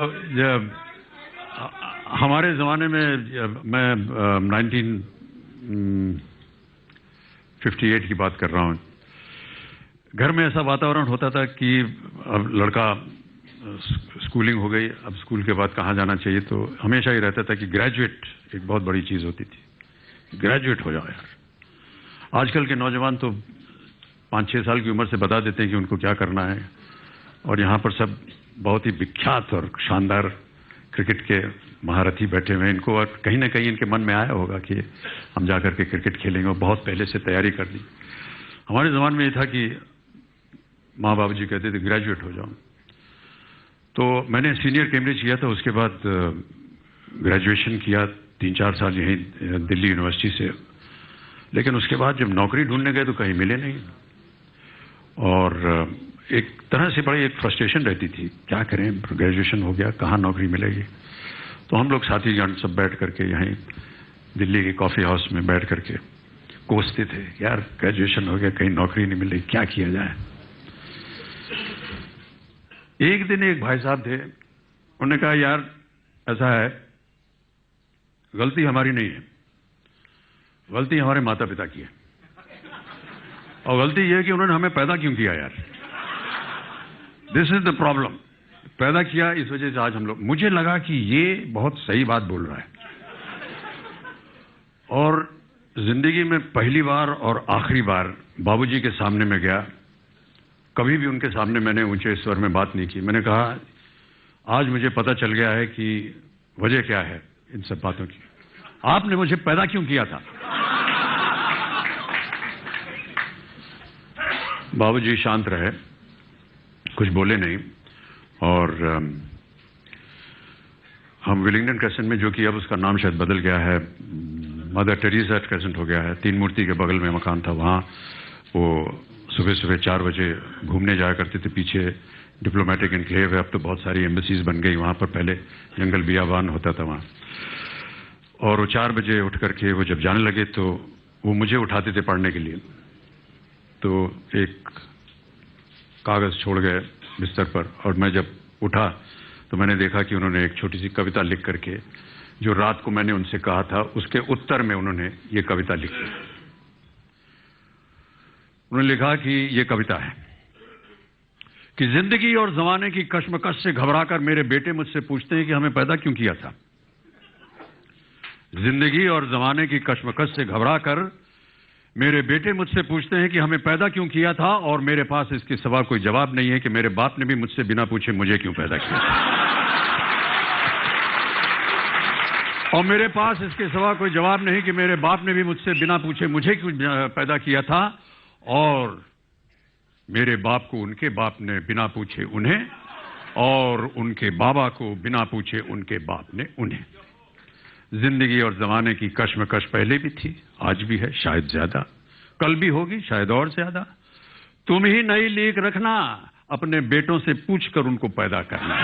जब हमारे ज़माने में मैं 1958 की बात कर रहा हूँ। घर में ऐसा वातावरण होता था कि अब लड़का स्कूलिंग हो गई, अब स्कूल के बाद कहाँ जाना चाहिए, तो हमेशा ही रहता था कि ग्रेजुएट एक बहुत बड़ी चीज़ होती थी। ग्रेजुएट हो जाओ यार। आजकल के नौजवान तो 5-6 साल की उम्र से बता देते हैं कि उनको क्या करना है, और यहाँ पर सब बहुत ही विख्यात और शानदार क्रिकेट के महारथी बैठे हुए हैं। इनको और कहीं ना कहीं इनके मन में आया होगा कि हम जाकर के क्रिकेट खेलेंगे, और बहुत पहले से तैयारी कर ली। हमारे ज़माने में ये था कि माँ बाबू जी कहते थे ग्रेजुएट हो जाओ। तो मैंने सीनियर कैम्ब्रिज किया था, उसके बाद ग्रेजुएशन किया 3-4 साल यहीं दिल्ली यूनिवर्सिटी से। लेकिन उसके बाद जब नौकरी ढूंढने गए तो कहीं मिले नहीं, और एक तरह से बड़ी एक फ्रस्ट्रेशन रहती थी, क्या करें, ग्रेजुएशन हो गया, कहाँ नौकरी मिलेगी। तो हम लोग साथीगण सब बैठ करके यहीं दिल्ली के कॉफ़ी हाउस में बैठ करके कोसते थे, यार ग्रेजुएशन हो गया, कहीं नौकरी नहीं मिल रही, क्या किया जाए। एक दिन एक भाई साहब थे, उन्होंने कहा यार ऐसा है, गलती हमारी नहीं है, गलती हमारे माता पिता की है, और गलती यह है कि उन्होंने हमें पैदा क्यों किया यार। This is the problem. पैदा किया, इस वजह से आज हम लोग। मुझे लगा कि ये बहुत सही बात बोल रहा है, और जिंदगी में पहली बार और आखिरी बार बाबूजी के सामने में गया। कभी भी उनके सामने मैंने ऊंचे स्वर में बात नहीं की। मैंने कहा आज मुझे पता चल गया है कि वजह क्या है इन सब बातों की, आपने मुझे पैदा क्यों किया था। बाबूजी शांत रहे, कुछ बोले नहीं, और हम विलिंगडन क्रेसेंट में, जो कि अब उसका नाम शायद बदल गया है, मदर टेरेसा क्रेसेंट हो गया है, 3 मूर्ति के बगल में मकान था, वहाँ वो सुबह सुबह 4 बजे घूमने जाया करते थे। पीछे डिप्लोमेटिक एनक्लेव है, अब तो बहुत सारी एम्बेसीज बन गई वहाँ पर, पहले जंगल बियाबान होता था वहाँ। और वो 4 बजे उठ करके वो जब जाने लगे तो वो मुझे उठाते थे पढ़ने के लिए। तो एक कागज़ छोड़ गए बिस्तर पर, और मैं जब उठा तो मैंने देखा कि उन्होंने एक छोटी सी कविता लिख करके, जो रात को मैंने उनसे कहा था, उसके उत्तर में उन्होंने ये कविता लिखी। उन्होंने लिखा कि ये कविता है कि जिंदगी और जमाने की कश्मकश से घबराकर मेरे बेटे मुझसे पूछते हैं कि हमें पैदा क्यों किया था। जिंदगी और जमाने की कश्मकश से घबराकर मेरे बेटे मुझसे पूछते हैं कि हमें पैदा क्यों किया था, और मेरे पास इसके सिवा कोई जवाब नहीं है कि मेरे बाप ने भी मुझसे बिना पूछे मुझे क्यों पैदा किया था। और मेरे पास इसके सिवा कोई जवाब नहीं कि मेरे बाप ने भी मुझसे बिना पूछे मुझे क्यों पैदा किया था, और मेरे बाप को उनके बाप ने बिना पूछे उन्हें, और उनके बाबा को बिना पूछे उनके बाप ने उन्हें। जिंदगी और जमाने की कश्मकश पहले भी थी, आज भी है, शायद ज्यादा, कल भी होगी, शायद और ज्यादा। तुम ही नई लीक रखना, अपने बेटों से पूछकर उनको पैदा करना।